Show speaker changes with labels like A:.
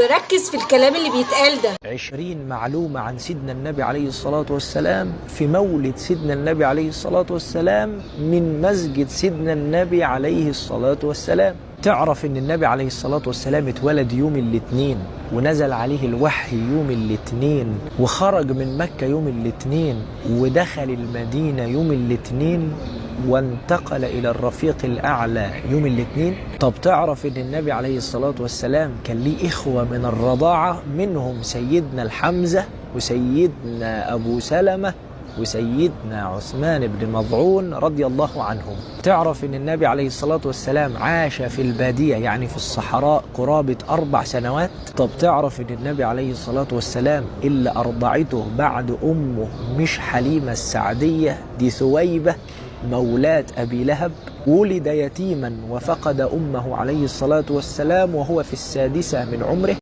A: وركز في الكلام اللي بيتقال ده.
B: 20 معلومة عن سيدنا النبي عليه الصلاة والسلام في مولد سيدنا النبي عليه الصلاة والسلام من مسجد سيدنا النبي عليه الصلاة والسلام. تعرف ان النبي عليه الصلاة والسلام اتولد يوم الاثنين، ونزل عليه الوحي يوم الاثنين، وخرج من مكة يوم الاثنين، ودخل المدينة يوم الاثنين، وانتقل إلى الرفيق الأعلى يوم الاثنين. طب تعرف ان النبي عليه الصلاة والسلام كان ليه إخوة من الرضاعة، منهم سيدنا الحمزة وسيدنا أبو سلمة وسيدنا عثمان بن مظعون رضي الله عنهم. تعرف ان النبي عليه الصلاة والسلام عاش في البادية يعني في الصحراء قرابة 4 سنوات. طب تعرف ان النبي عليه الصلاة والسلام اللي أرضعته بعد أمه مش حليمة السعدية، دي ثويبة مولاة أبي لهب. ولد يتيما وفقد أمه عليه الصلاة والسلام وهو في 6 من عمره.